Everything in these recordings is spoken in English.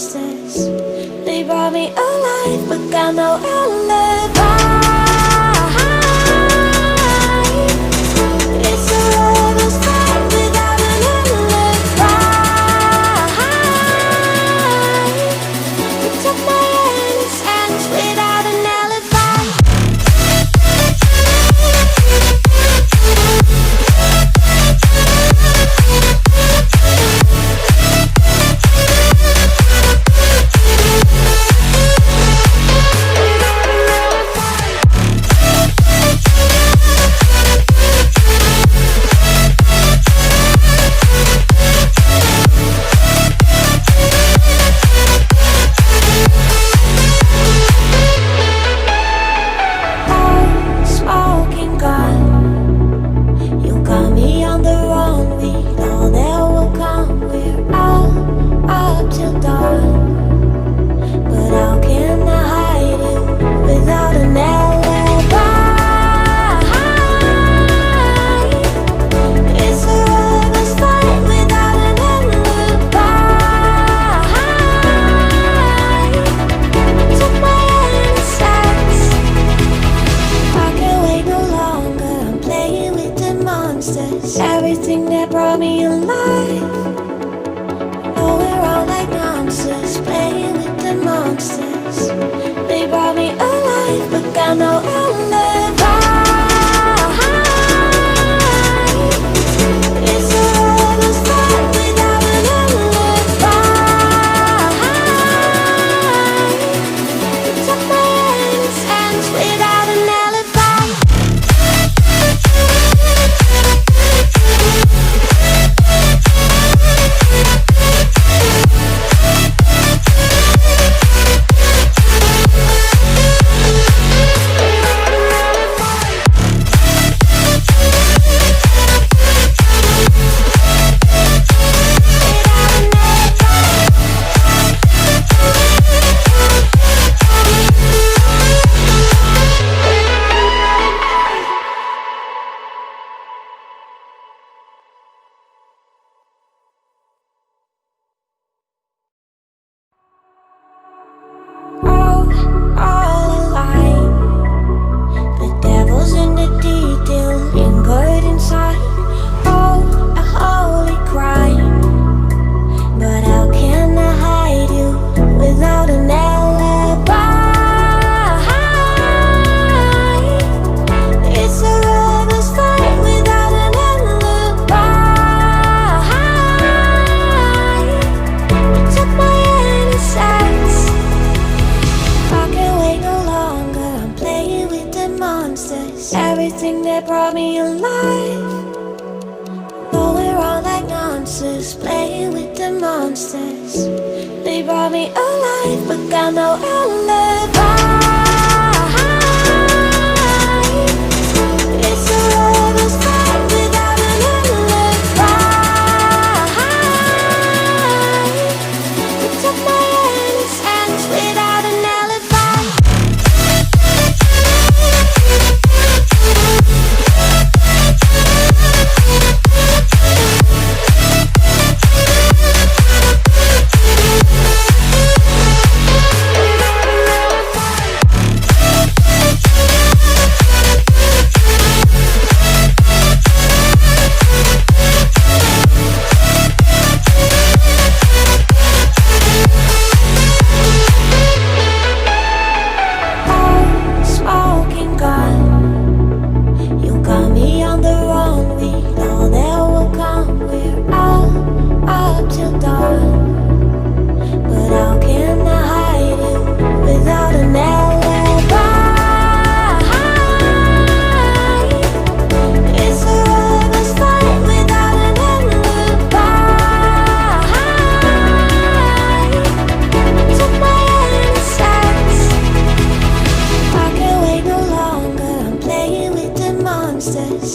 monsters. They brought me alive, but got no alibi. It's a lover's fight without an alibi. They took my innocence without an alibi. Everything that brought me alive. Oh, we're all like monsters, playing with the monsters. They brought me alive, but got no alibi. It's a lover's fight without an alibi. They took my innocence without an alibi. Everything that brought me alive. Though we're all like monsters, playing with the monsters. They brought me alive, but got no alibi. It's a lover's fight without an alibi. They took my innocence without an alibi.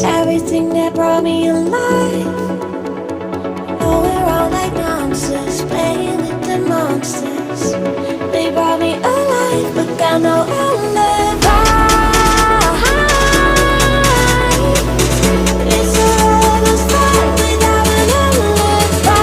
Everything that brought me alive. Oh, we're all like monsters, playing with the monsters. They brought me alive, but got no alibi. It's a lover's fight without an alibi.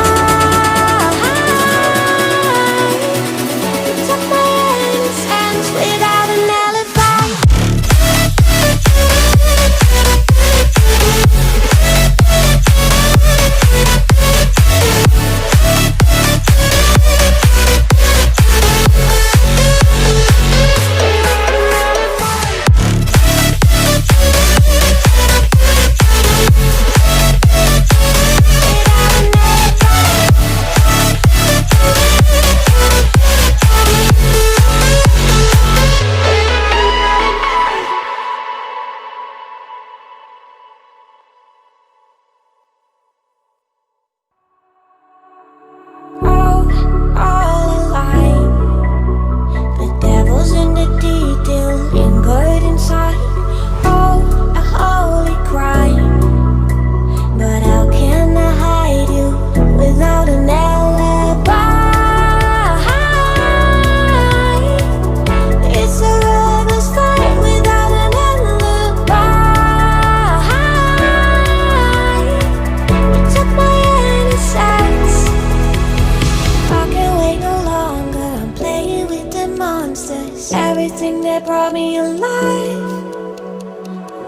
monsters. Everything that brought me alive.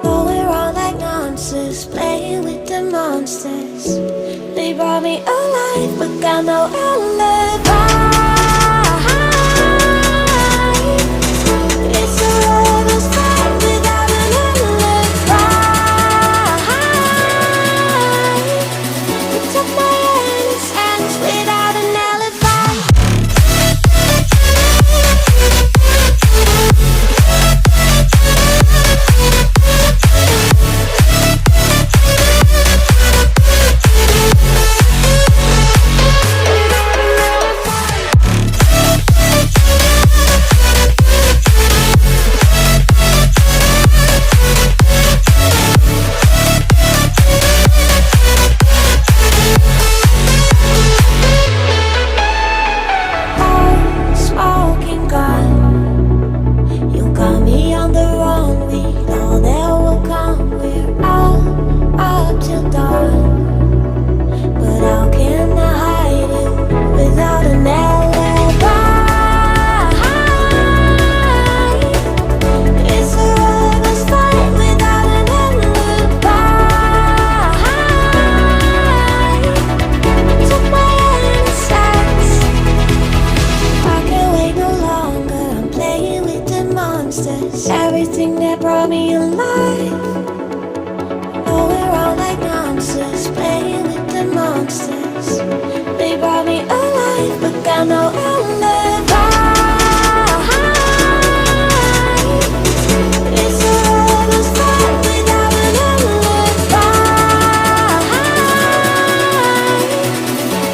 But we're all like monsters, playing with the monsters. They brought me alive, but got no alibi. It's a lover's fight without an alibi. You took my innocence without an alibi. Everything that brought me alive. Oh, we're all like monsters, playing with the monsters. They brought me alive, but got no alibi. It's a lover's fight without an alibi.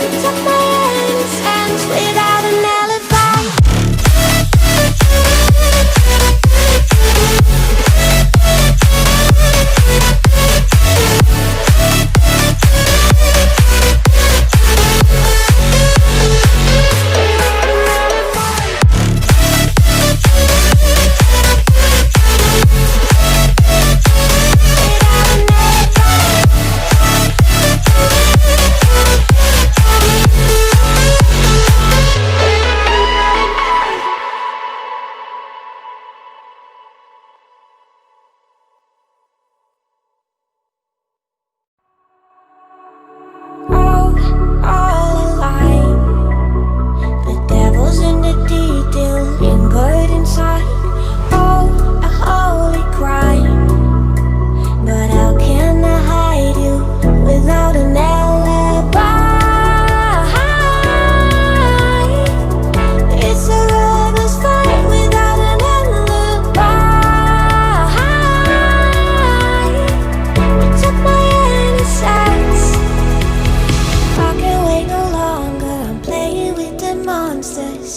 You took my innocence without an alibi.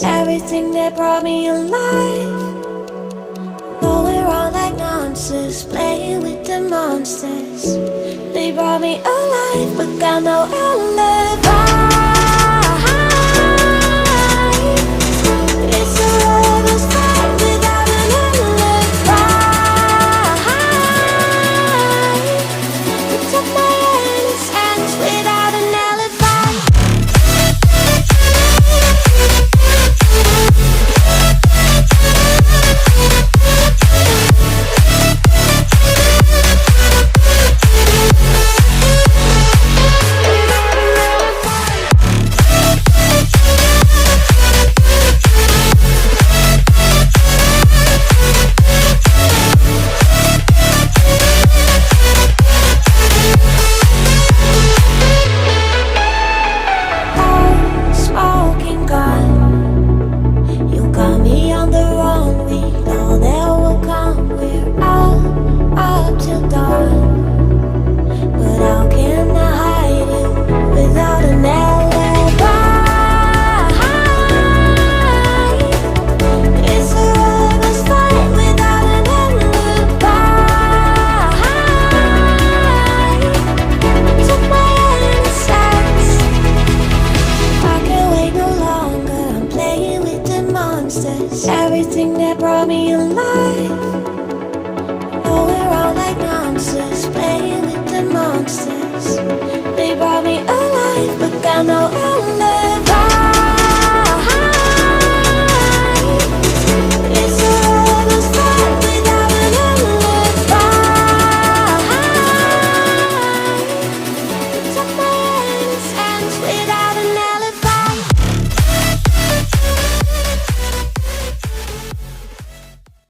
Everything that brought me alive. Oh, we're all like monsters, playing with the monsters. They brought me alive, but got no alibi. It's a lover's fight without an alibi. You took my innocence without an alibi. Everything that brought me alive. Oh, we're all like monsters, playing with the monsters. They brought me alive, but got no alibi.